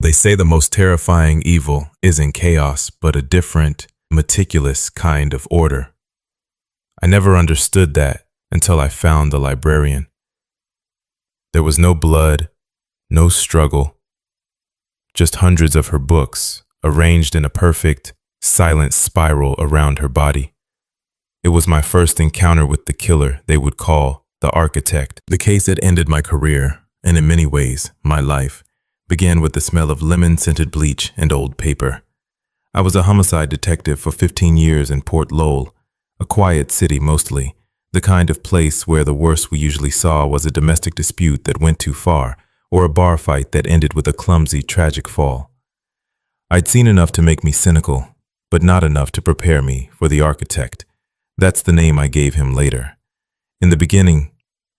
They say the most terrifying evil isn't chaos, but a different, meticulous kind of order. I never understood that until I found the librarian. There was no blood, no struggle, just hundreds of her books arranged in a perfect, silent spiral around her body. It was my first encounter with the killer they would call the architect. The case that ended my career, and in many ways, my life, began with the smell of lemon-scented bleach and old paper. I was a homicide detective for 15 years in Port Lowell, a quiet city mostly, the kind of place where the worst we usually saw was a domestic dispute that went too far, or a bar fight that ended with a clumsy, tragic fall. I'd seen enough to make me cynical, but not enough to prepare me for the architect. That's the name I gave him later. In the beginning,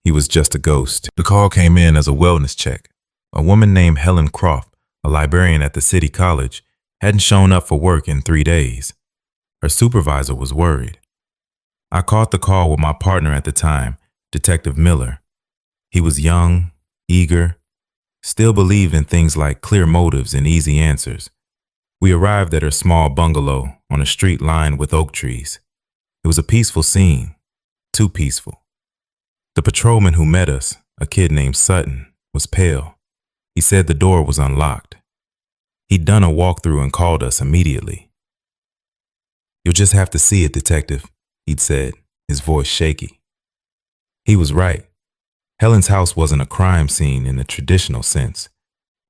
he was just a ghost. The call came in as a wellness check. A woman named Helen Croft, a librarian at the city college, hadn't shown up for work in 3 days. Her supervisor was worried. I caught the call with my partner at the time, Detective Miller. He was young, eager, still believed in things like clear motives and easy answers. We arrived at her small bungalow on a street lined with oak trees. It was a peaceful scene, too peaceful. The patrolman who met us, a kid named Sutton, was pale. He said the door was unlocked. He'd done a walkthrough and called us immediately. "You'll just have to see it, detective," he'd said, his voice shaky. He was right. Helen's house wasn't a crime scene in the traditional sense.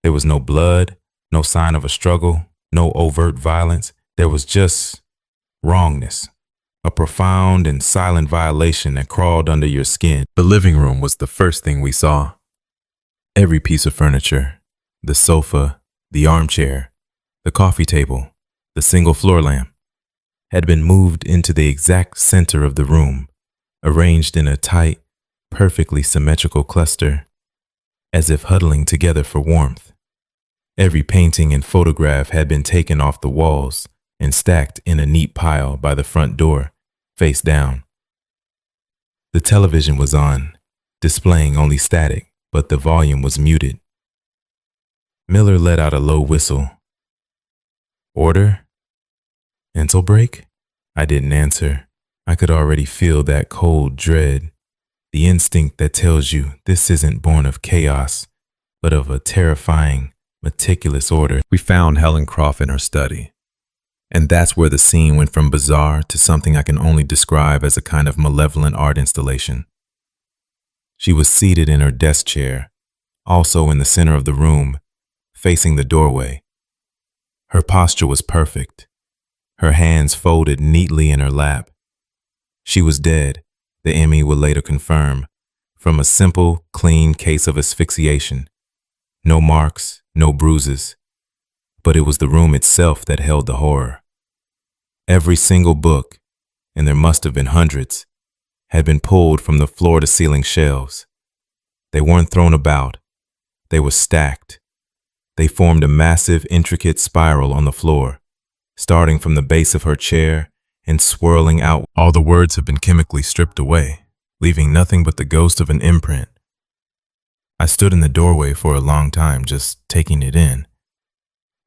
There was no blood, no sign of a struggle, no overt violence. There was just wrongness, a profound and silent violation that crawled under your skin. The living room was the first thing we saw. Every piece of furniture, the sofa, the armchair, the coffee table, the single floor lamp, had been moved into the exact center of the room, arranged in a tight, perfectly symmetrical cluster, as if huddling together for warmth. Every painting and photograph had been taken off the walls and stacked in a neat pile by the front door, face down. The television was on, displaying only static, but the volume was muted. Miller let out a low whistle. "Order? Mental break?" I didn't answer. I could already feel that cold dread, the instinct that tells you this isn't born of chaos, but of a terrifying, meticulous order. We found Helen Croft in her study. And that's where the scene went from bizarre to something I can only describe as a kind of malevolent art installation. She was seated in her desk chair, also in the center of the room, facing the doorway. Her posture was perfect, her hands folded neatly in her lap. She was dead, the ME would later confirm, from a simple, clean case of asphyxiation. No marks, no bruises. But it was the room itself that held the horror. Every single book, and there must have been hundreds, had been pulled from the floor-to-ceiling shelves. They weren't thrown about. They were stacked. They formed a massive, intricate spiral on the floor, starting from the base of her chair and swirling out. All the words had been chemically stripped away, leaving nothing but the ghost of an imprint. I stood in the doorway for a long time, just taking it in.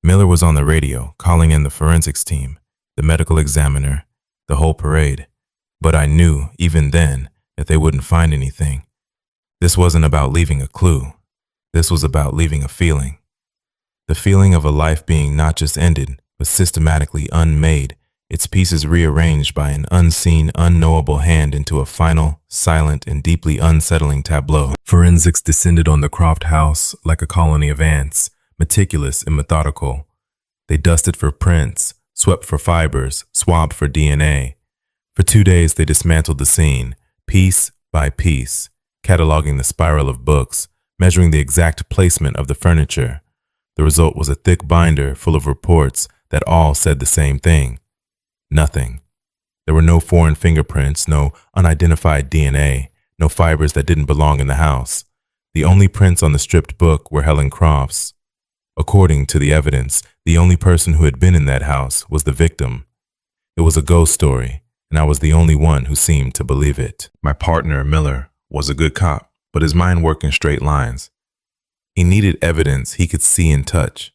Miller was on the radio, calling in the forensics team, the medical examiner, the whole parade. But I knew, even then, that they wouldn't find anything. This wasn't about leaving a clue. This was about leaving a feeling. The feeling of a life being not just ended, but systematically unmade, its pieces rearranged by an unseen, unknowable hand into a final, silent, and deeply unsettling tableau. Forensics descended on the Croft house like a colony of ants, meticulous and methodical. They dusted for prints, swept for fibers, swabbed for DNA. For 2 days they dismantled the scene, piece by piece, cataloging the spiral of books, measuring the exact placement of the furniture. The result was a thick binder full of reports that all said the same thing. Nothing. There were no foreign fingerprints, no unidentified DNA, no fibers that didn't belong in the house. The only prints on the stripped book were Helen Croft's. According to the evidence, the only person who had been in that house was the victim. It was a ghost story, and I was the only one who seemed to believe it. My partner, Miller, was a good cop, but his mind worked in straight lines. He needed evidence he could see and touch.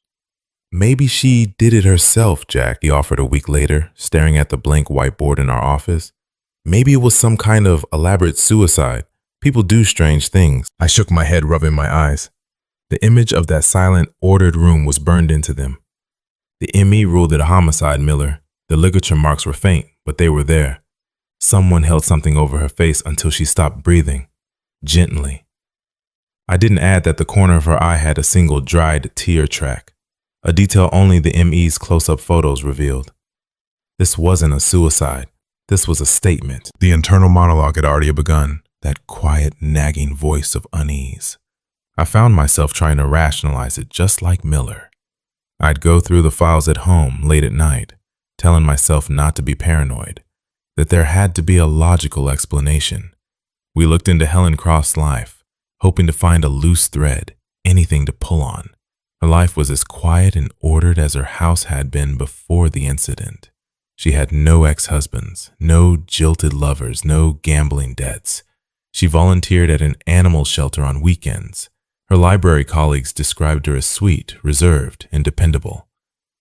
Maybe she did it herself, Jack, he offered a week later, staring at the blank whiteboard in our office. Maybe it was some kind of elaborate suicide. People do strange things. I shook my head, rubbing my eyes. The image of that silent, ordered room was burned into them. The ME ruled it a homicide, Miller. The ligature marks were faint, but they were there. Someone held something over her face until she stopped breathing, gently. I didn't add that the corner of her eye had a single dried tear track, a detail only the ME's close-up photos revealed. This wasn't a suicide. This was a statement. The internal monologue had already begun, that quiet, nagging voice of unease. I found myself trying to rationalize it just like Miller. I'd go through the files at home late at night, telling myself not to be paranoid, that there had to be a logical explanation. We looked into Helen Croft's life, hoping to find a loose thread, anything to pull on. Her life was as quiet and ordered as her house had been before the incident. She had no ex-husbands, no jilted lovers, no gambling debts. She volunteered at an animal shelter on weekends. Her library colleagues described her as sweet, reserved, and dependable.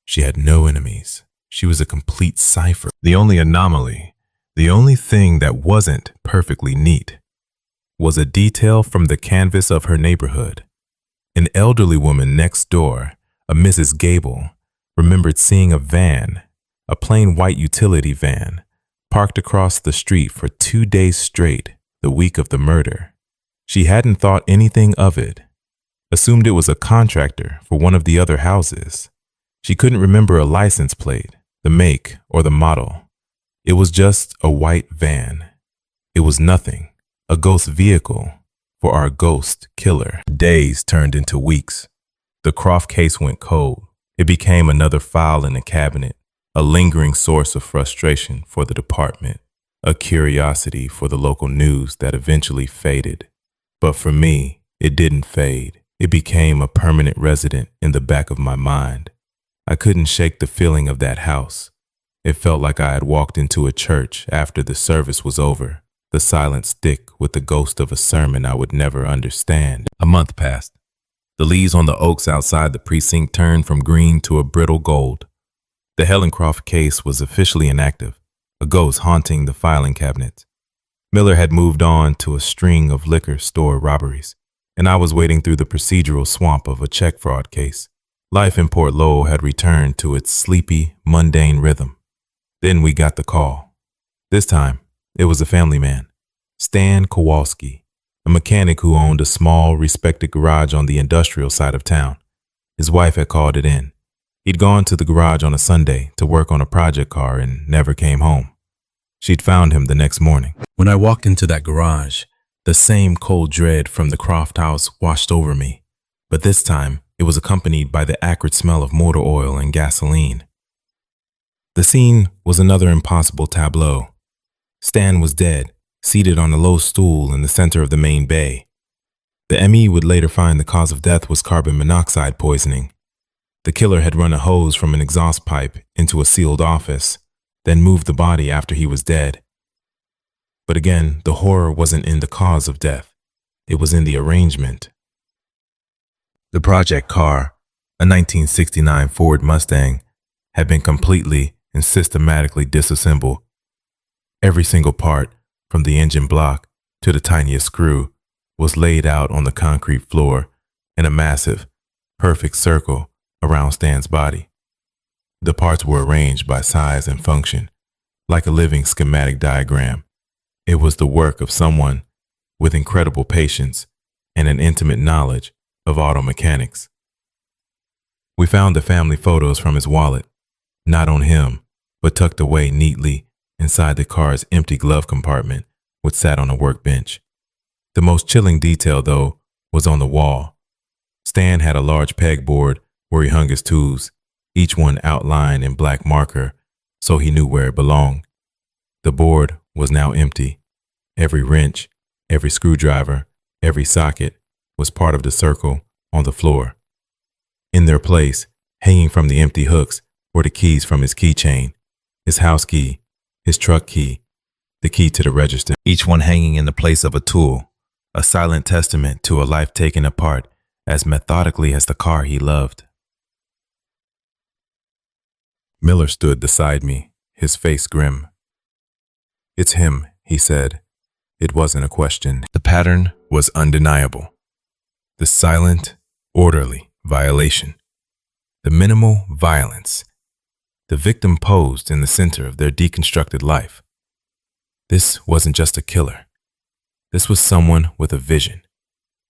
She had no enemies. She was a complete cipher. The only anomaly, the only thing that wasn't perfectly neat, was a detail from the canvas of her neighborhood. An elderly woman next door, a Mrs. Gable, remembered seeing a van, a plain white utility van, parked across the street for 2 days straight the week of the murder. She hadn't thought anything of it, assumed it was a contractor for one of the other houses. She couldn't remember a license plate, the make, or the model. It was just a white van. It was nothing, a ghost vehicle for our ghost killer. Days turned into weeks. The Croft case went cold. It became another file in the cabinet, a lingering source of frustration for the department, a curiosity for the local news that eventually faded. But for me, it didn't fade. It became a permanent resident in the back of my mind. I couldn't shake the feeling of that house. It felt like I had walked into a church after the service was over, the silence thick with the ghost of a sermon I would never understand. A month passed. The leaves on the oaks outside the precinct turned from green to a brittle gold. The Helen Croft case was officially inactive, a ghost haunting the filing cabinets. Miller had moved on to a string of liquor store robberies, and I was wading through the procedural swamp of a check fraud case. Life in Port Lowell had returned to its sleepy, mundane rhythm. Then we got the call. This time, it was a family man, Stan Kowalski, a mechanic who owned a small, respected garage on the industrial side of town. His wife had called it in. He'd gone to the garage on a Sunday to work on a project car and never came home. She'd found him the next morning. When I walked into that garage, the same cold dread from the Croft house washed over me, but this time it was accompanied by the acrid smell of motor oil and gasoline. The scene was another impossible tableau. Stan was dead, seated on a low stool in the center of the main bay. The ME would later find the cause of death was carbon monoxide poisoning. The killer had run a hose from an exhaust pipe into a sealed office, then moved the body after he was dead. But again, the horror wasn't in the cause of death. It was in the arrangement. The project car, a 1969 Ford Mustang, had been completely and systematically disassembled. Every single part, from the engine block to the tiniest screw, was laid out on the concrete floor in a massive, perfect circle around Stan's body. The parts were arranged by size and function, like a living schematic diagram. It was the work of someone with incredible patience and an intimate knowledge of auto mechanics. We found the family photos from his wallet, not on him, but tucked away neatly inside the car's empty glove compartment, which sat on a workbench. The most chilling detail, though, was on the wall. Stan had a large pegboard where he hung his tools, each one outlined in black marker, so he knew where it belonged. The board was now empty. Every wrench, every screwdriver, every socket was part of the circle on the floor. In their place, hanging from the empty hooks, were the keys from his keychain, his house key, his truck key, the key to the register, each one hanging in the place of a tool, a silent testament to a life taken apart as methodically as the car he loved. Miller stood beside me, his face grim. "It's him," he said. It wasn't a question. The pattern was undeniable. The silent, orderly violation. The minimal violence. The victim posed in the center of their deconstructed life. This wasn't just a killer. This was someone with a vision,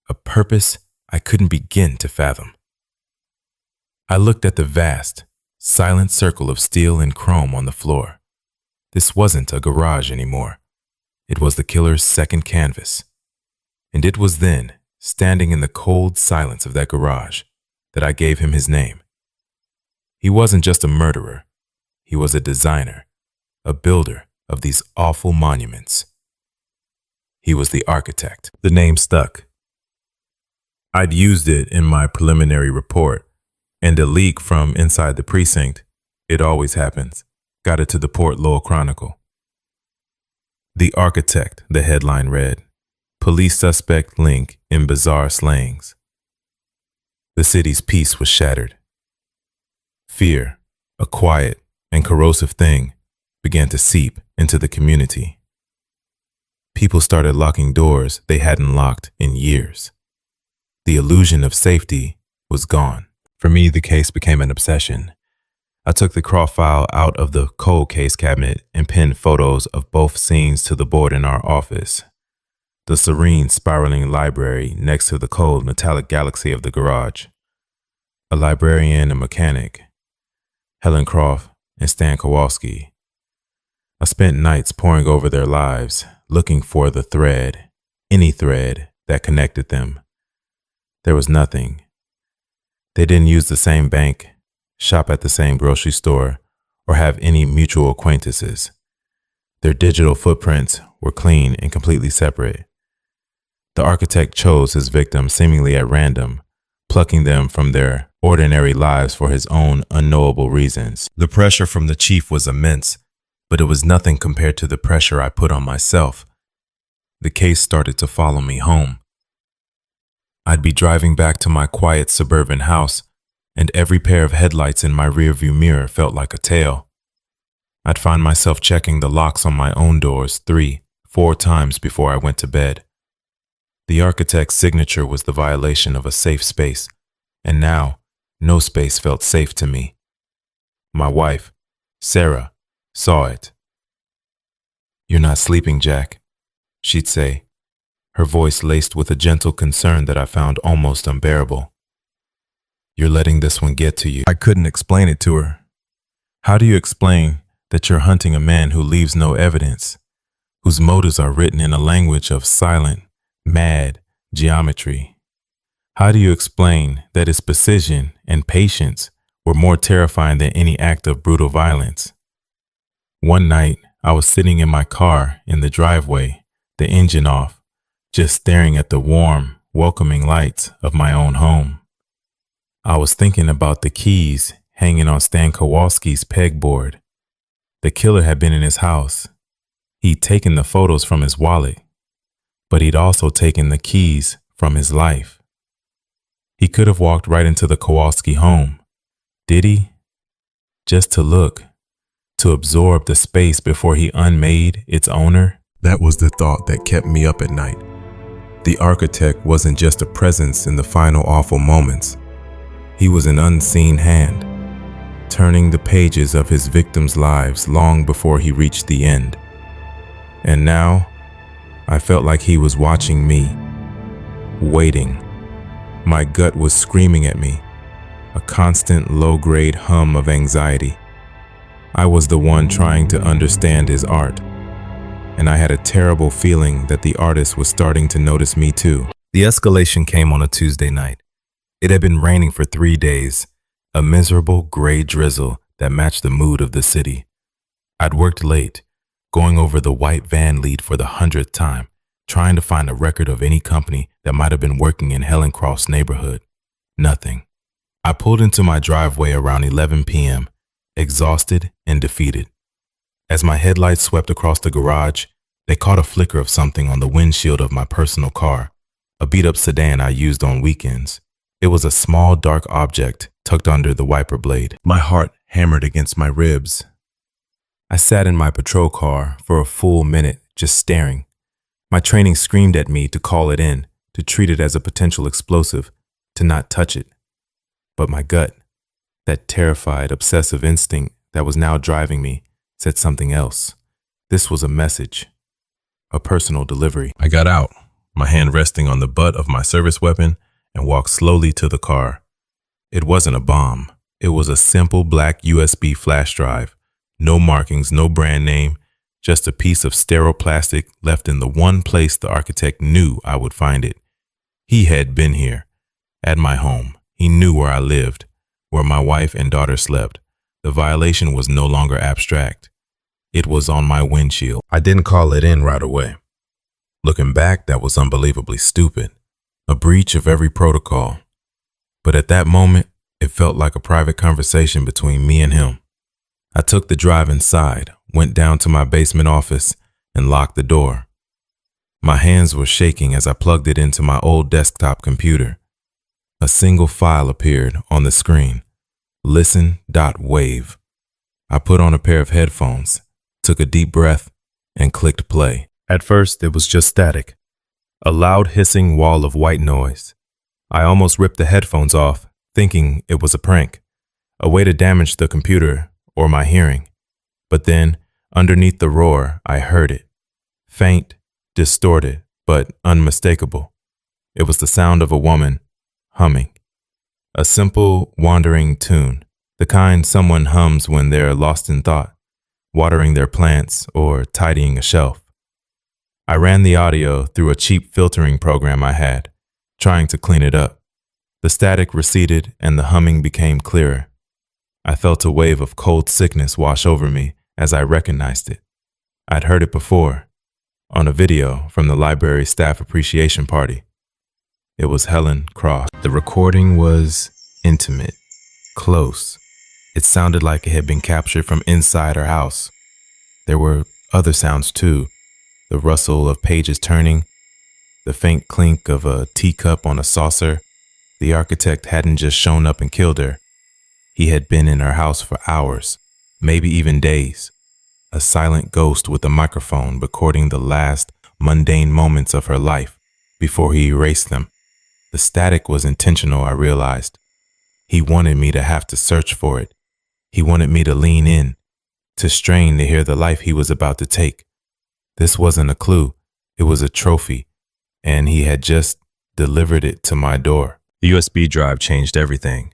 a purpose I couldn't begin to fathom. I looked at the vast, silent circle of steel and chrome on the floor. This wasn't a garage anymore. It was the killer's second canvas. And it was then, standing in the cold silence of that garage, that I gave him his name. He wasn't just a murderer. He was a designer, a builder of these awful monuments. He was the architect. The name stuck. I'd used it in my preliminary report, and a leak from inside the precinct, it always happens, got it to the Port Lowell Chronicle. The architect, the headline read, police suspect link in bizarre slangs. The city's peace was shattered. Fear, a quiet and corrosive thing, began to seep into the community. People started locking doors they hadn't locked in years. The illusion of safety was gone. For me, the case became an obsession. I took the Croft file out of the cold case cabinet and pinned photos of both scenes to the board in our office. The serene, spiraling library next to the cold, metallic galaxy of the garage. A librarian and mechanic, Helen Croft and Stan Kowalski. I spent nights poring over their lives, looking for the thread, any thread that connected them. There was nothing. They didn't use the same bank, shop at the same grocery store, or have any mutual acquaintances. Their digital footprints were clean and completely separate. The architect chose his victims seemingly at random, plucking them from their ordinary lives for his own unknowable reasons. The pressure from the chief was immense, but it was nothing compared to the pressure I put on myself. The case started to follow me home. I'd be driving back to my quiet suburban house, and every pair of headlights in my rearview mirror felt like a tale. I'd find myself checking the locks on my own doors 3, 4 times before I went to bed. The architect's signature was the violation of a safe space, and now no space felt safe to me. My wife, Sarah, saw it. "You're not sleeping, Jack," she'd say, her voice laced with a gentle concern that I found almost unbearable. "You're letting this one get to you." I couldn't explain it to her. How do you explain that you're hunting a man who leaves no evidence, whose motives are written in a language of silent, mad geometry? How do you explain that his precision and patience were more terrifying than any act of brutal violence? One night, I was sitting in my car in the driveway, the engine off, just staring at the warm, welcoming lights of my own home. I was thinking about the keys hanging on Stan Kowalski's pegboard. The killer had been in his house. He'd taken the photos from his wallet, but he'd also taken the keys from his life. He could have walked right into the Kowalski home. Did he? Just to look, to absorb the space before he unmade its owner? That was the thought that kept me up at night. The architect wasn't just a presence in the final awful moments. He was an unseen hand, turning the pages of his victims' lives long before he reached the end. And now, I felt like he was watching me, waiting. My gut was screaming at me, a constant low-grade hum of anxiety. I was the one trying to understand his art, and I had a terrible feeling that the artist was starting to notice me too. The escalation came on a Tuesday night. It had been raining for 3 days, a miserable gray drizzle that matched the mood of the city. I'd worked late, going over the white van lead for the 100th time, trying to find a record of any company that might have been working in Helen Croft's neighborhood. Nothing. I pulled into my driveway around 11 p.m., exhausted and defeated. As my headlights swept across the garage, they caught a flicker of something on the windshield of my personal car, a beat-up sedan I used on weekends. It was a small, dark object tucked under the wiper blade. My heart hammered against my ribs. I sat in my patrol car for a full minute, just staring. My training screamed at me to call it in, to treat it as a potential explosive, to not touch it. But my gut, that terrified, obsessive instinct that was now driving me, said something else. This was a message, a personal delivery. I got out, my hand resting on the butt of my service weapon, and walked slowly to the car. It wasn't a bomb. It was a simple black USB flash drive. No markings, no brand name, just a piece of sterile plastic left in the one place the architect knew I would find it. He had been here, at my home. He knew where I lived, where my wife and daughter slept. The violation was no longer abstract. It was on my windshield. I didn't call it in right away. Looking back, that was unbelievably stupid. A breach of every protocol. But at that moment, it felt like a private conversation between me and him. I took the drive inside, went down to my basement office, and locked the door. My hands were shaking as I plugged it into my old desktop computer. A single file appeared on the screen. Listen.wave. I put on a pair of headphones, took a deep breath, and clicked play. At first, it was just static. A loud hissing wall of white noise. I almost ripped the headphones off, thinking it was a prank, a way to damage the computer or my hearing. But then, underneath the roar, I heard it. Faint, distorted, but unmistakable. It was the sound of a woman humming. A simple, wandering tune, the kind someone hums when they're lost in thought, watering their plants or tidying a shelf. I ran the audio through a cheap filtering program I had, trying to clean it up. The static receded and the humming became clearer. I felt a wave of cold sickness wash over me as I recognized it. I'd heard it before, on a video from the library staff appreciation party. It was Helen Cross. The recording was intimate, close. It sounded like it had been captured from inside her house. There were other sounds too, the rustle of pages turning, the faint clink of a teacup on a saucer. The architect hadn't just shown up and killed her. He had been in her house for hours, maybe even days. A silent ghost with a microphone recording the last mundane moments of her life before he erased them. The static was intentional, I realized. He wanted me to have to search for it. He wanted me to lean in, to strain to hear the life he was about to take. This wasn't a clue, it was a trophy, and he had just delivered it to my door. The USB drive changed everything.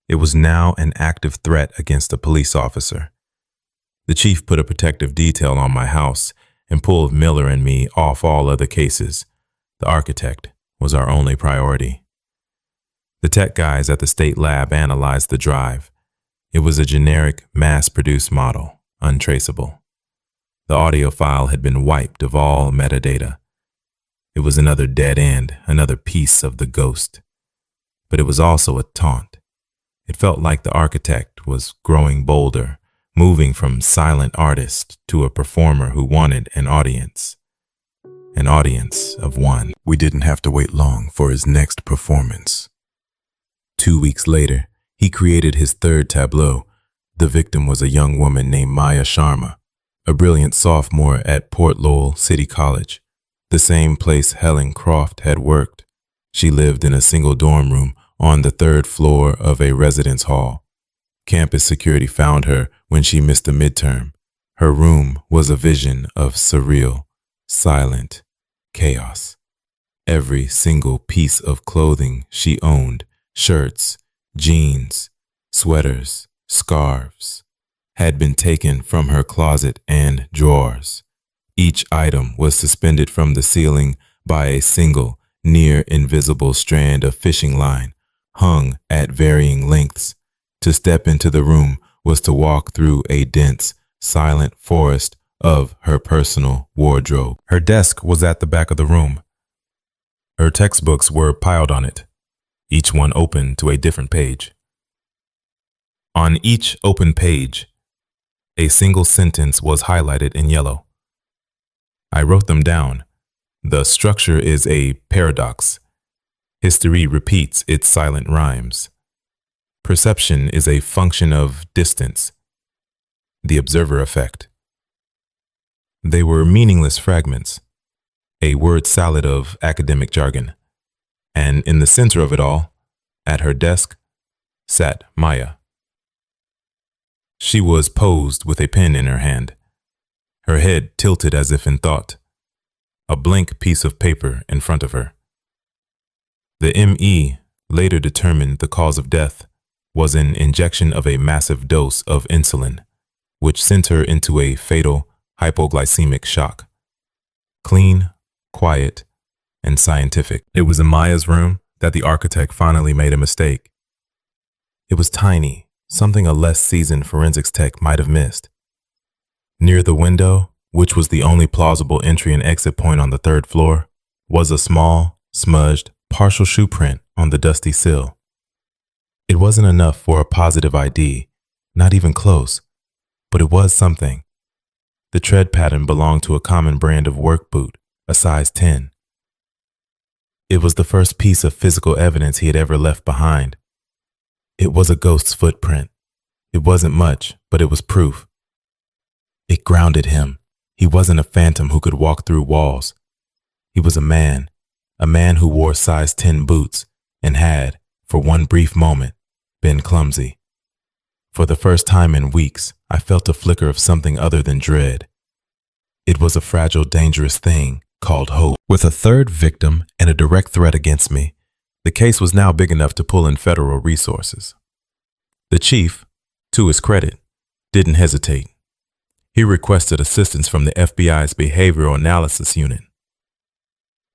It was now an active threat against a police officer. The chief put a protective detail on my house and pulled Miller and me off all other cases. The architect was our only priority. The tech guys at the state lab analyzed the drive. It was a generic, mass-produced model, untraceable. The audio file had been wiped of all metadata. It was another dead end, another piece of the ghost. But it was also a taunt. It felt like the architect was growing bolder, moving from silent artist to a performer who wanted an audience of one. We didn't have to wait long for his next performance. 2 weeks later, he created his third tableau. The victim was a young woman named Maya Sharma, a brilliant sophomore at Port Lowell City College, the same place Helen Croft had worked. She lived in a single dorm room on the third floor of a residence hall. Campus security found her when she missed a midterm. Her room was a vision of surreal, silent chaos. Every single piece of clothing she owned, shirts, jeans, sweaters, scarves, had been taken from her closet and drawers. Each item was suspended from the ceiling by a single, near-invisible strand of fishing line, hung at varying lengths. To step into the room was to walk through a dense, silent forest of her personal wardrobe. Her desk was at the back of the room. Her textbooks were piled on it, each one open to a different page. On each open page, a single sentence was highlighted in yellow. I wrote them down. The structure is a paradox. History repeats its silent rhymes. Perception is a function of distance, the observer effect. They were meaningless fragments, a word salad of academic jargon. And in the center of it all, at her desk, sat Maya. She was posed with a pen in her hand, her head tilted as if in thought, a blank piece of paper in front of her. The ME later determined the cause of death was an injection of a massive dose of insulin, which sent her into a fatal hypoglycemic shock. Clean, quiet, and scientific. It was in Maya's room that the architect finally made a mistake. It was tiny, something a less seasoned forensics tech might have missed. Near the window, which was the only plausible entry and exit point on the third floor, was a small, smudged, partial shoe print on the dusty sill. It wasn't enough for a positive ID, not even close, but it was something. The tread pattern belonged to a common brand of work boot, a size 10. It was the first piece of physical evidence he had ever left behind. It was a ghost's footprint. It wasn't much, but it was proof. It grounded him. He wasn't a phantom who could walk through walls. He was a man who wore size 10 boots and had, for one brief moment, been clumsy. For the first time in weeks, I felt a flicker of something other than dread. It was a fragile, dangerous thing called hope. With a third victim and a direct threat against me, the case was now big enough to pull in federal resources. The chief, to his credit, didn't hesitate. He requested assistance from the FBI's Behavioral Analysis Unit.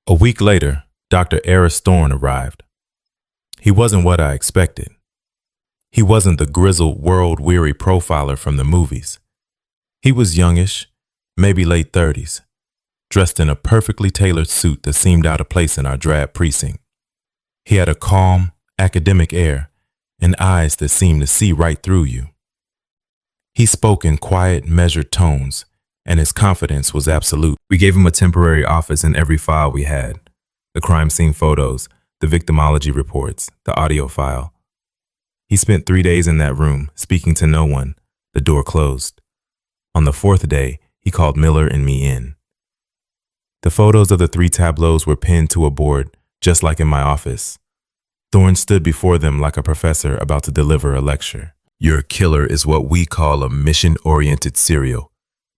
A week later, Dr. Eris Thorne arrived. He wasn't what I expected. He wasn't the grizzled, world-weary profiler from the movies. He was youngish, maybe late 30s, dressed in a perfectly tailored suit that seemed out of place in our drab precinct. He had a calm, academic air and eyes that seemed to see right through you. He spoke in quiet, measured tones, and his confidence was absolute. We gave him a temporary office in every file we had: the crime scene photos, the victimology reports, the audio file. He spent 3 days in that room, speaking to no one, the door closed. On the 4th day, he called Miller and me in. The photos of the 3 tableaus were pinned to a board, just like in my office. Thorne stood before them like a professor about to deliver a lecture. Your killer is what we call a mission-oriented serial,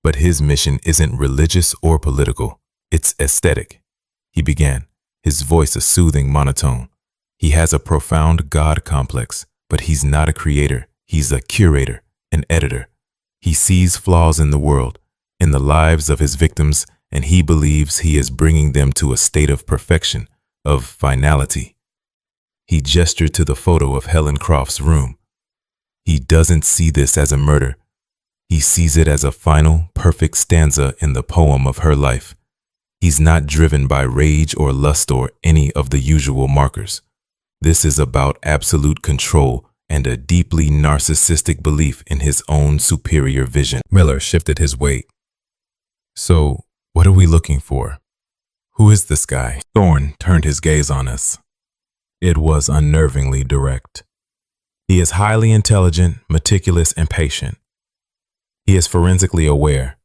but his mission isn't religious or political. It's aesthetic, he began, his voice a soothing monotone. He has a profound God complex, but he's not a creator. He's a curator, an editor. He sees flaws in the world, in the lives of his victims, and he believes he is bringing them to a state of perfection, of finality. He gestured to the photo of Helen Croft's room. He doesn't see this as a murder. He sees it as a final, perfect stanza in the poem of her life. He's not driven by rage or lust or any of the usual markers. This is about absolute control and a deeply narcissistic belief in his own superior vision. Miller shifted his weight. So, what are we looking for? Who is this guy? Thorne turned his gaze on us. It was unnervingly direct. He is highly intelligent, meticulous, and patient. He is forensically aware.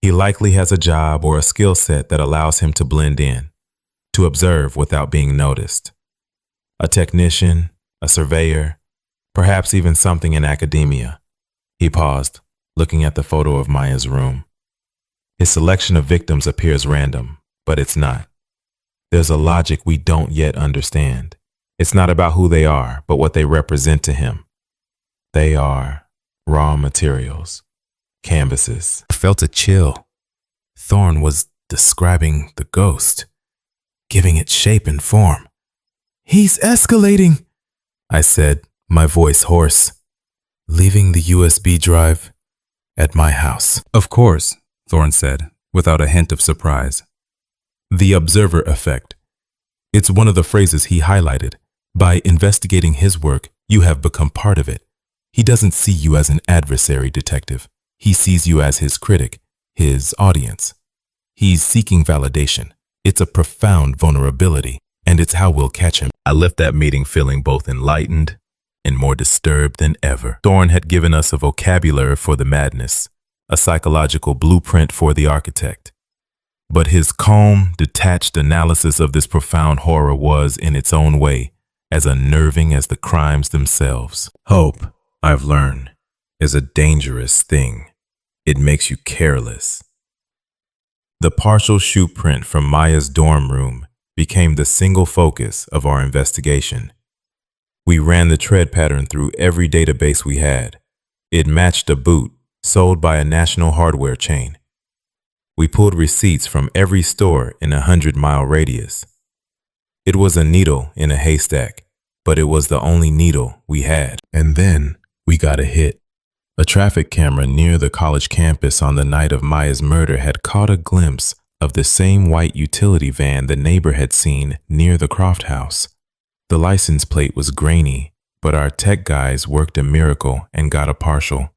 He likely has a job or a skill set that allows him to blend in, to observe without being noticed. A technician, a surveyor, perhaps even something in academia. He paused, looking at the photo of Maya's room. His selection of victims appears random, but it's not. There's a logic we don't yet understand. It's not about who they are, but what they represent to him. They are raw materials, canvases. I felt a chill. Thorne was describing the ghost, giving it shape and form. "He's escalating," I said, my voice hoarse. "Leaving the USB drive at my house." "Of course," Thorne said, without a hint of surprise. The observer effect. It's one of the phrases he highlighted. By investigating his work, you have become part of it. He doesn't see you as an adversary, detective. He sees you as his critic, his audience. He's seeking validation. It's a profound vulnerability, and it's how we'll catch him. I left that meeting feeling both enlightened and more disturbed than ever. Thorne had given us a vocabulary for the madness, a psychological blueprint for the architect. But his calm, detached analysis of this profound horror was, in its own way, as unnerving as the crimes themselves. Hope, I've learned, is a dangerous thing. It makes you careless. The partial shoe print from Maya's dorm room became the single focus of our investigation. We ran the tread pattern through every database we had. It matched a boot sold by a national hardware chain. We pulled receipts from every store in a 100-mile radius. It was a needle in a haystack, but it was the only needle we had. And then we got a hit. A traffic camera near the college campus on the night of Maya's murder had caught a glimpse of the same white utility van the neighbor had seen near the Croft house. The license plate was grainy, but our tech guys worked a miracle and got a partial.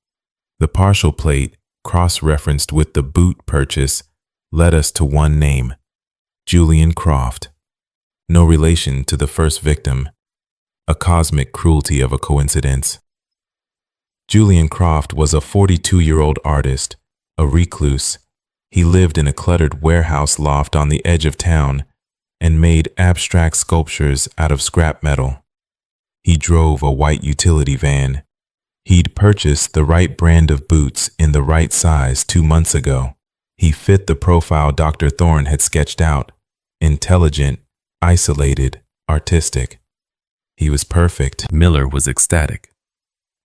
The partial plate, cross-referenced with the boot purchase, led us to one name, Julian Croft. No relation to the first victim, a cosmic cruelty of a coincidence. Julian Croft was a 42-year-old artist, a recluse. He lived in a cluttered warehouse loft on the edge of town and made abstract sculptures out of scrap metal. He drove a white utility van. He'd purchased the right brand of boots in the right size 2 months ago. He fit the profile Dr. Thorne had sketched out. Intelligent, isolated, artistic. He was perfect. Miller was ecstatic.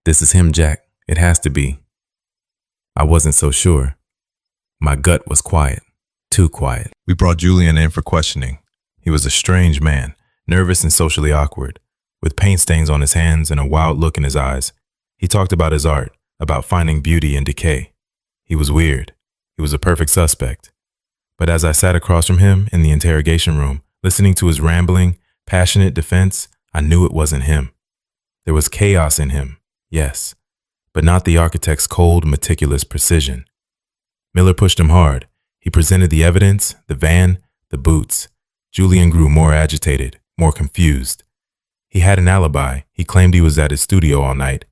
This is him, Jack. It has to be. I wasn't so sure. My gut was quiet. Too quiet. We brought Julian in for questioning. He was a strange man, nervous and socially awkward, with paint stains on his hands and a wild look in his eyes. He talked about his art, about finding beauty in decay. He was weird. He was a perfect suspect. But as I sat across from him in the interrogation room, listening to his rambling, passionate defense, I knew it wasn't him. There was chaos in him, yes, but not the architect's cold, meticulous precision. Miller pushed him hard. He presented the evidence, the van, the boots. Julian grew more agitated, more confused. He had an alibi. He claimed he was at his studio all night,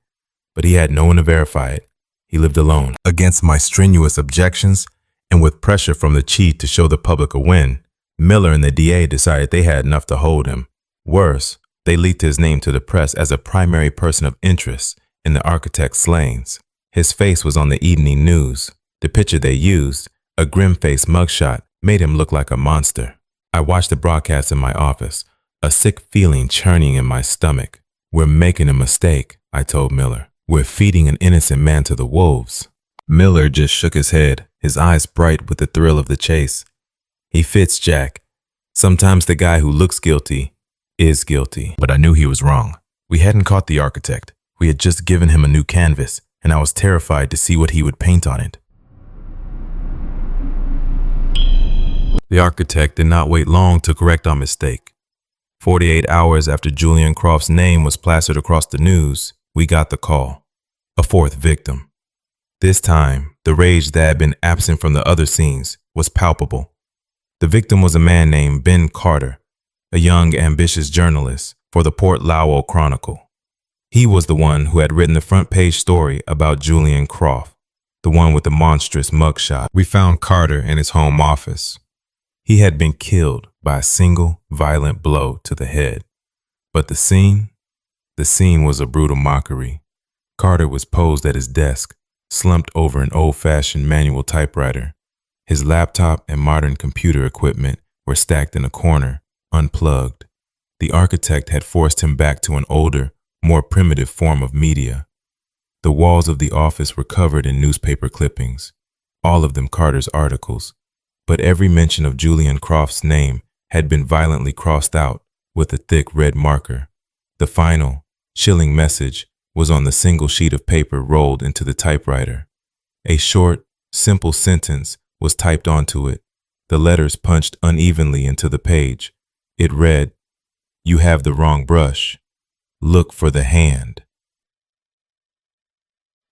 but he had no one to verify it. He lived alone. Against my strenuous objections, and with pressure from the chief to show the public a win, Miller and the DA decided they had enough to hold him. Worse, they leaked his name to the press as a primary person of interest in the architect's slayings. His face was on the evening news. The picture they used, a grim-faced mugshot, made him look like a monster. I watched the broadcast in my office, a sick feeling churning in my stomach. We're making a mistake, I told Miller. We're feeding an innocent man to the wolves. Miller just shook his head, his eyes bright with the thrill of the chase. He fits, Jack. Sometimes the guy who looks guilty is guilty. But I knew he was wrong. We hadn't caught the architect. We had just given him a new canvas, and I was terrified to see what he would paint on it. The architect did not wait long to correct our mistake. 48 hours after Julian Croft's name was plastered across the news, we got the call. A fourth victim. This time, the rage that had been absent from the other scenes was palpable. The victim was a man named Ben Carter, a young, ambitious journalist for the Port Lowell Chronicle. He was the one who had written the front page story about Julian Croft, the one with the monstrous mugshot. We found Carter in his home office. He had been killed by a single violent blow to the head. But the scene was a brutal mockery. Carter was posed at his desk, slumped over an old-fashioned manual typewriter. His laptop and modern computer equipment were stacked in a corner, unplugged. The architect had forced him back to an older, more primitive form of media. The walls of the office were covered in newspaper clippings, all of them Carter's articles, but every mention of Julian Croft's name had been violently crossed out with a thick red marker. The final, chilling message was on the single sheet of paper rolled into the typewriter. A short, simple sentence was typed onto it, the letters punched unevenly into the page. It read, "You have the wrong brush. Look for the hand."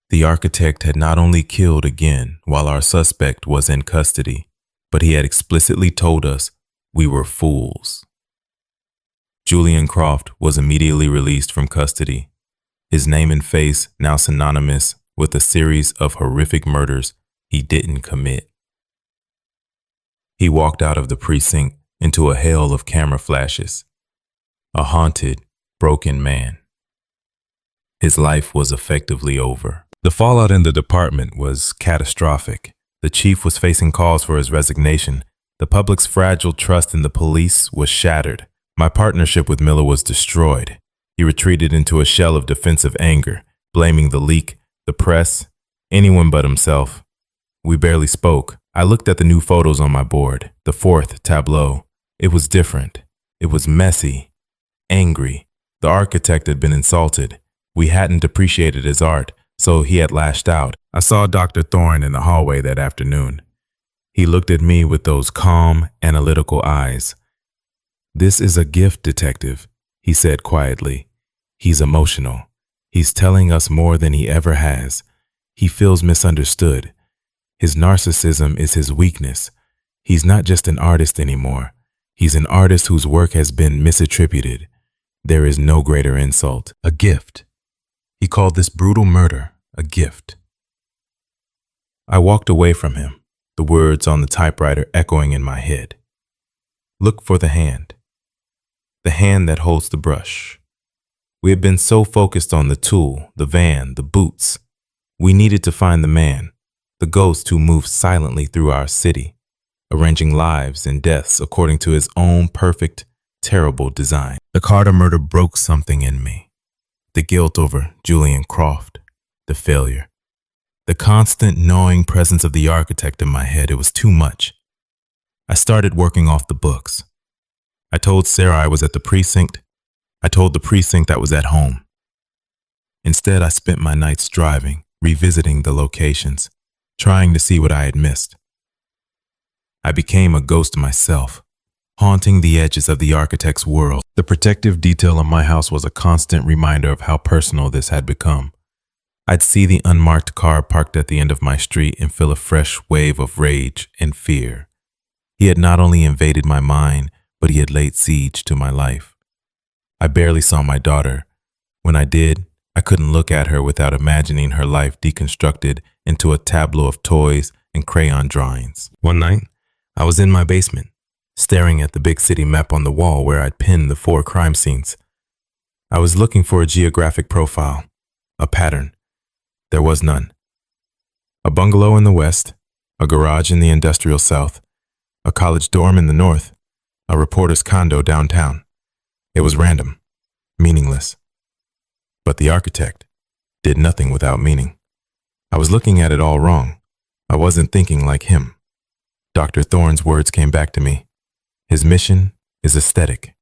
The architect had not only killed again while our suspect was in custody, but he had explicitly told us we were fools. Julian Croft was immediately released from custody. his name and face now synonymous with a series of horrific murders he didn't commit. He walked out of the precinct into a hail of camera flashes. A haunted, broken man. His life was effectively over. The fallout in the department was catastrophic. The chief was facing calls for his resignation. The public's fragile trust in the police was shattered. My partnership with Miller was destroyed. He retreated into a shell of defensive anger, blaming the leak, the press, anyone but himself. We barely spoke. I looked at the new photos on my board, the fourth tableau. It was different. It was messy, angry. The architect had been insulted. We hadn't appreciated his art, so he had lashed out. I saw Dr. Thorne in the hallway that afternoon. He looked at me with those calm, analytical eyes. "This is a gift, detective," he said quietly. "He's emotional. He's telling us more than he ever has. He feels misunderstood. His narcissism is his weakness. He's not just an artist anymore. He's an artist whose work has been misattributed. There is no greater insult. A gift." He called this brutal murder a gift. I walked away from him, the words on the typewriter echoing in my head. Look for the hand that holds the brush. We had been so focused on the tool, the van, the boots. We needed to find the man, the ghost who moved silently through our city, arranging lives and deaths according to his own perfect, terrible design. The Carter murder broke something in me. The guilt over Julian Croft, the failure. The constant gnawing presence of the architect in my head, it was too much. I started working off the books. I told Sarah I was at the precinct. I told the precinct I was at home. Instead, I spent my nights driving, revisiting the locations, trying to see what I had missed. I became a ghost myself, haunting the edges of the architect's world. The protective detail of my house was a constant reminder of how personal this had become. I'd see the unmarked car parked at the end of my street and feel a fresh wave of rage and fear. He had not only invaded my mind, but he had laid siege to my life. I barely saw my daughter. When I did, I couldn't look at her without imagining her life deconstructed into a tableau of toys and crayon drawings. One night, I was in my basement, staring at the big city map on the wall where I'd pinned the 4 crime scenes. I was looking for a geographic profile, a pattern. There was none. A bungalow in the west, a garage in the industrial south, a college dorm in the north, a reporter's condo downtown. It was random, meaningless. But the architect did nothing without meaning. I was looking at it all wrong. I wasn't thinking like him. Dr. Thorne's words came back to me. His mission is aesthetic.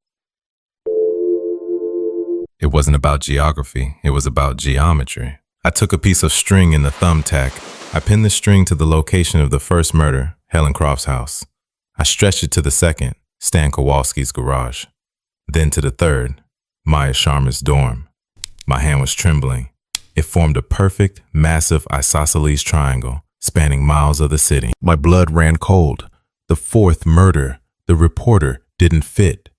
It wasn't about geography, it was about geometry. I took a piece of string in the thumbtack. I pinned the string to the location of the first murder, Helen Croft's house. I stretched it to the second, Stan Kowalski's garage. Then to the third, Maya Sharma's dorm. My hand was trembling. It formed a perfect, massive isosceles triangle, spanning miles of the city. My blood ran cold. The fourth murder, the reporter, didn't fit.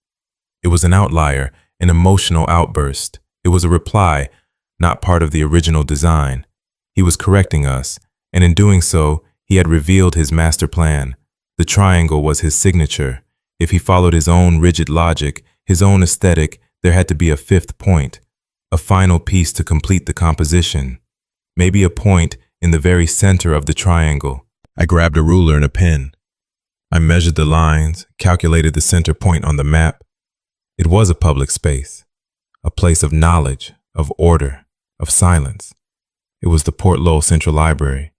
It was an outlier, an emotional outburst. It was a reply, not part of the original design. He was correcting us, and in doing so, he had revealed his master plan. The triangle was his signature. If he followed his own rigid logic, his own aesthetic, there had to be a fifth point, a final piece to complete the composition. Maybe a point in the very center of the triangle. I grabbed a ruler and a pen. I measured the lines, calculated the center point on the map. It was a public space, a place of knowledge, of order, of silence. It was the Port Lowell Central Library,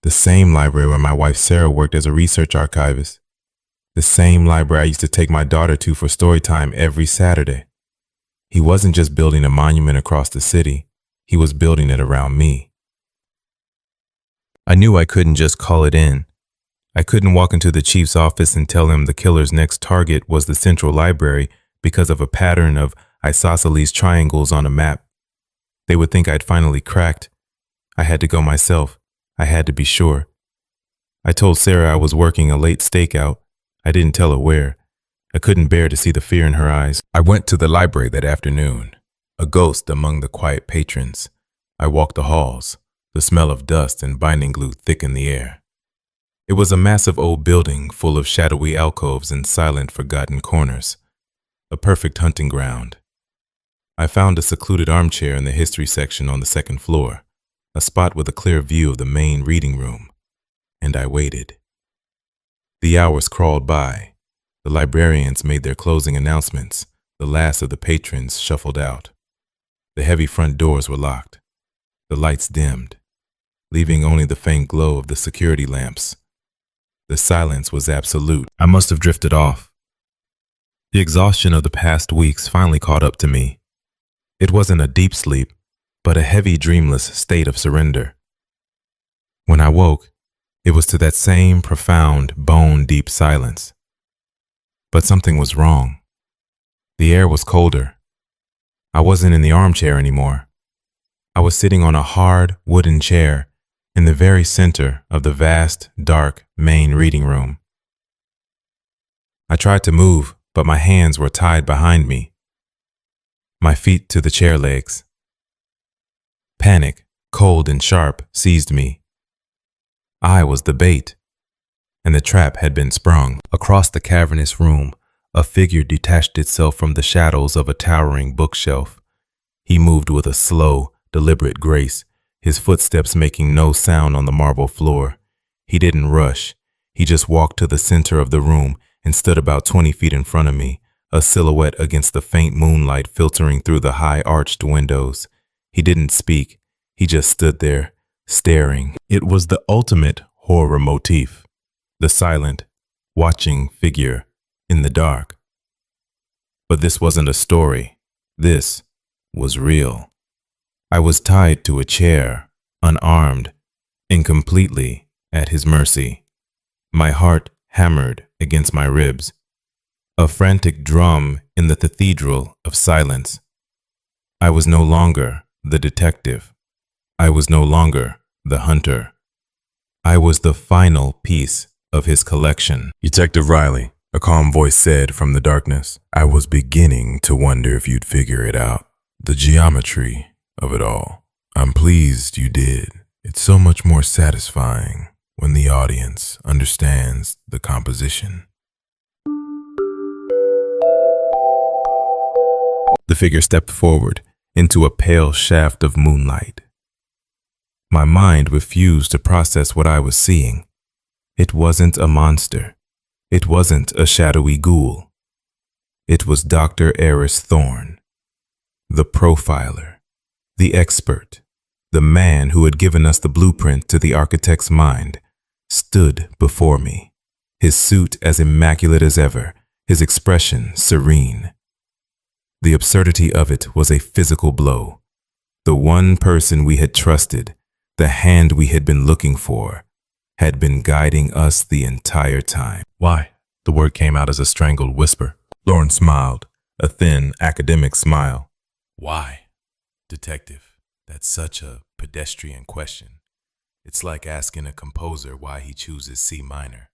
the same library where my wife Sarah worked as a research archivist, the same library I used to take my daughter to for story time every Saturday. He wasn't just building a monument across the city, he was building it around me. I knew I couldn't just call it in. I couldn't walk into the chief's office and tell him the killer's next target was the Central Library because of a pattern of isosceles triangles on a map. They would think I'd finally cracked. I had to go myself. I had to be sure. I told Sarah I was working a late stakeout. I didn't tell her where. I couldn't bear to see the fear in her eyes. I went to the library that afternoon. a ghost among the quiet patrons. I walked the halls. The smell of dust and binding glue thick in the air. It was a massive old building full of shadowy alcoves and silent, forgotten corners. A perfect hunting ground. I found a secluded armchair in the history section on the second floor, a spot with a clear view of the main reading room, and I waited. The hours crawled by. The librarians made their closing announcements. The last of the patrons shuffled out. The heavy front doors were locked. The lights dimmed, leaving only the faint glow of the security lamps. The silence was absolute. I must have drifted off. The exhaustion of the past weeks finally caught up to me. It wasn't a deep sleep, but a heavy, dreamless state of surrender. When I woke, it was to that same profound, bone-deep silence. But something was wrong. The air was colder. I wasn't in the armchair anymore. I was sitting on a hard, wooden chair in the very center of the vast, dark, main reading room. I tried to move, but my hands were tied behind me, my feet to the chair legs. Panic, cold and sharp, seized me. I was the bait, and the trap had been sprung. Across the cavernous room, a figure detached itself from the shadows of a towering bookshelf. He moved with a slow, deliberate grace, his footsteps making no sound on the marble floor. He didn't rush. He just walked to the center of the room and stood about 20 feet in front of me, a silhouette against the faint moonlight filtering through the high arched windows. He didn't speak. He just stood there, staring. It was the ultimate horror motif. The silent, watching figure in the dark. But this wasn't a story. This was real. I was tied to a chair, unarmed, and completely at his mercy. My heart hammered against my ribs, a frantic drum in the cathedral of silence. I was no longer the detective. I was no longer the hunter. I was the final piece of his collection. Detective Riley, a calm voice said from the darkness. I was beginning to wonder if you'd figure it out. The geometry of it all. I'm pleased you did. It's so much more satisfying when the audience understands the composition. The figure stepped forward into a pale shaft of moonlight. My mind refused to process what I was seeing. It wasn't a monster. It wasn't a shadowy ghoul. It was Dr. Eris Thorne, the profiler, the expert, the man who had given us the blueprint to the architect's mind, stood before me, his suit as immaculate as ever, his expression serene. The absurdity of it was a physical blow. The one person we had trusted, the hand we had been looking for, had been guiding us the entire time. Why? The word came out as a strangled whisper. Lauren smiled, a thin, academic smile. Why? Detective, that's such a pedestrian question. It's like asking a composer why he chooses C minor.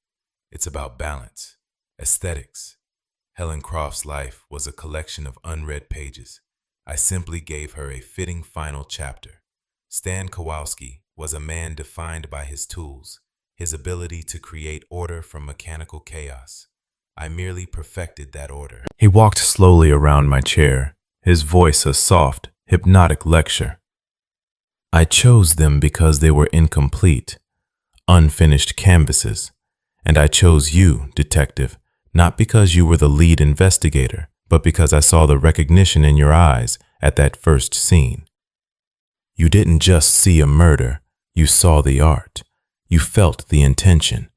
It's about balance, aesthetics. Helen Croft's life was a collection of unread pages. I simply gave her a fitting final chapter. Stan Kowalski was a man defined by his tools, his ability to create order from mechanical chaos. I merely perfected that order. He walked slowly around my chair, his voice a soft, hypnotic lecture. I chose them because they were incomplete, unfinished canvases, and I chose you, detective, not because you were the lead investigator, but because I saw the recognition in your eyes at that first scene. You didn't just see a murder, you saw the art. You felt the intention.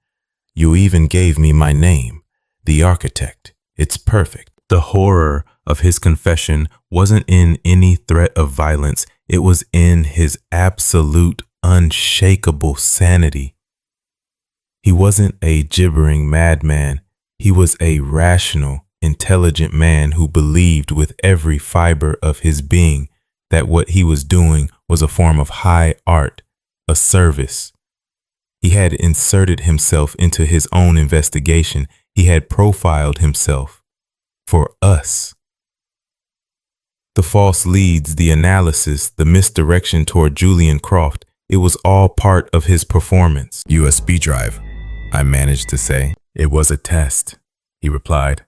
You even gave me my name, the architect. It's perfect. The horror of his confession wasn't in any threat of violence. It was in his absolute, unshakable sanity. He wasn't a gibbering madman. He was a rational, intelligent man who believed with every fiber of his being that what he was doing was a form of high art, a service. He had inserted himself into his own investigation. He had profiled himself for us. The false leads, the analysis, the misdirection toward Julian Croft, it was all part of his performance. USB drive, I managed to say. It was a test, he replied,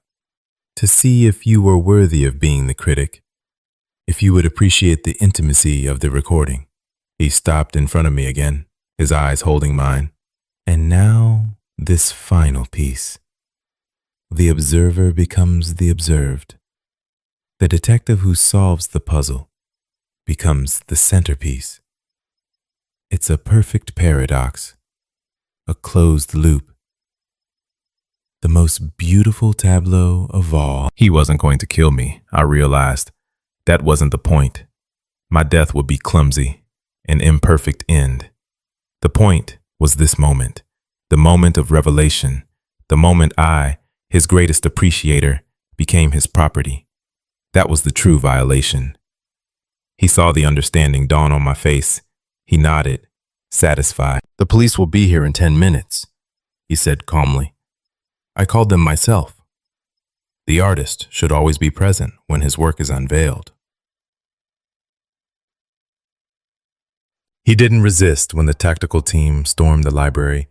to see if you were worthy of being the critic, if you would appreciate the intimacy of the recording. He stopped in front of me again, his eyes holding mine. And now, this final piece. The observer becomes the observed. The detective who solves the puzzle becomes the centerpiece. It's a perfect paradox, a closed loop. The most beautiful tableau of all. He wasn't going to kill me, I realized. That wasn't the point. My death would be clumsy, an imperfect end. The point was this moment, the moment of revelation, the moment I, his greatest appreciator, became his property. That was the true violation. He saw the understanding dawn on my face. He nodded, satisfied. The police will be here in 10 minutes, he said calmly. I called them myself. The artist should always be present when his work is unveiled. He didn't resist when the tactical team stormed the library.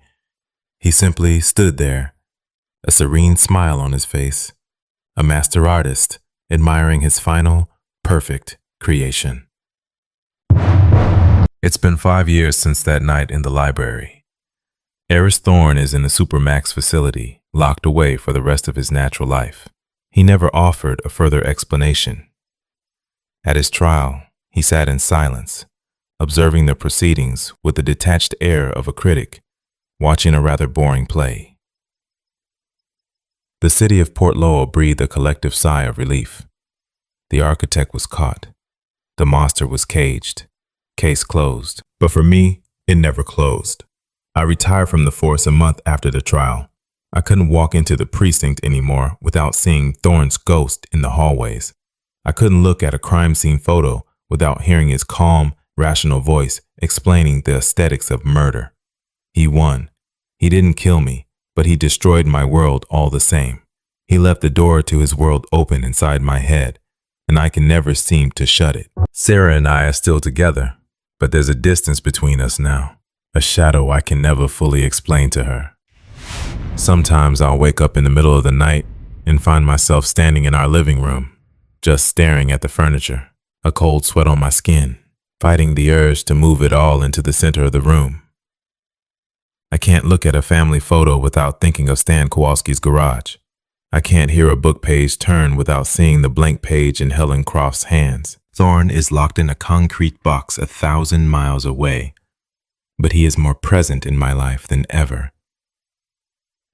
He simply stood there, a serene smile on his face, a master artist admiring his final, perfect creation. It's been 5 years since that night in the library. Eris Thorne is in a Supermax facility, locked away for the rest of his natural life. He never offered a further explanation. At his trial, he sat in silence, observing the proceedings with the detached air of a critic, watching a rather boring play. The city of Port Lowell breathed a collective sigh of relief. The architect was caught. The monster was caged. Case closed. But for me, it never closed. I retired from the force a month after the trial. I couldn't walk into the precinct anymore without seeing Thorne's ghost in the hallways. I couldn't look at a crime scene photo without hearing his calm, rational voice explaining the aesthetics of murder. He won. He didn't kill me, but he destroyed my world all the same. He left the door to his world open inside my head, and I can never seem to shut it. Sarah and I are still together, but there's a distance between us now, a shadow I can never fully explain to her. Sometimes I'll wake up in the middle of the night and find myself standing in our living room, just staring at the furniture, a cold sweat on my skin, fighting the urge to move it all into the center of the room. I can't look at a family photo without thinking of Stan Kowalski's garage. I can't hear a book page turn without seeing the blank page in Helen Croft's hands. Thorne is locked in a concrete box 1,000 miles away, but he is more present in my life than ever.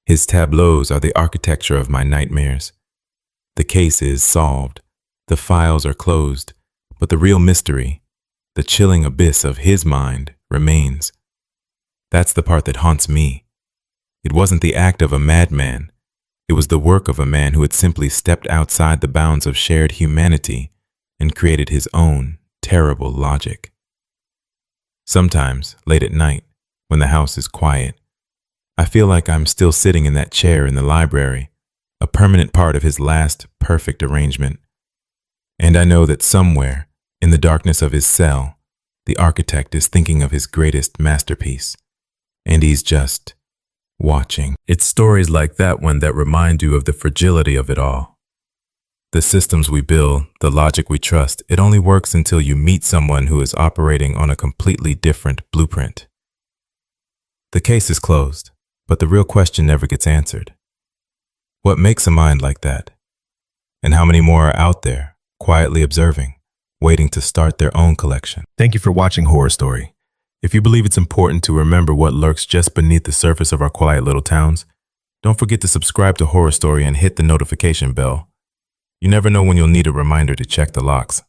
His tableaus are the architecture of my nightmares. The case is solved, the files are closed, but the real mystery, the chilling abyss of his mind, remains. That's the part that haunts me. It wasn't the act of a madman. It was the work of a man who had simply stepped outside the bounds of shared humanity and created his own terrible logic. Sometimes, late at night, when the house is quiet, I feel like I'm still sitting in that chair in the library, a permanent part of his last perfect arrangement. And I know that somewhere, in the darkness of his cell, the architect is thinking of his greatest masterpiece. And he's just watching. It's stories like that one that remind you of the fragility of it all. The systems we build, the logic we trust, it only works until you meet someone who is operating on a completely different blueprint. The case is closed, but the real question never gets answered. What makes a mind like that? And how many more are out there, quietly observing, waiting to start their own collection? Thank you for watching Horror Story. If you believe it's important to remember what lurks just beneath the surface of our quiet little towns, don't forget to subscribe to Horror Story and hit the notification bell. You never know when you'll need a reminder to check the locks.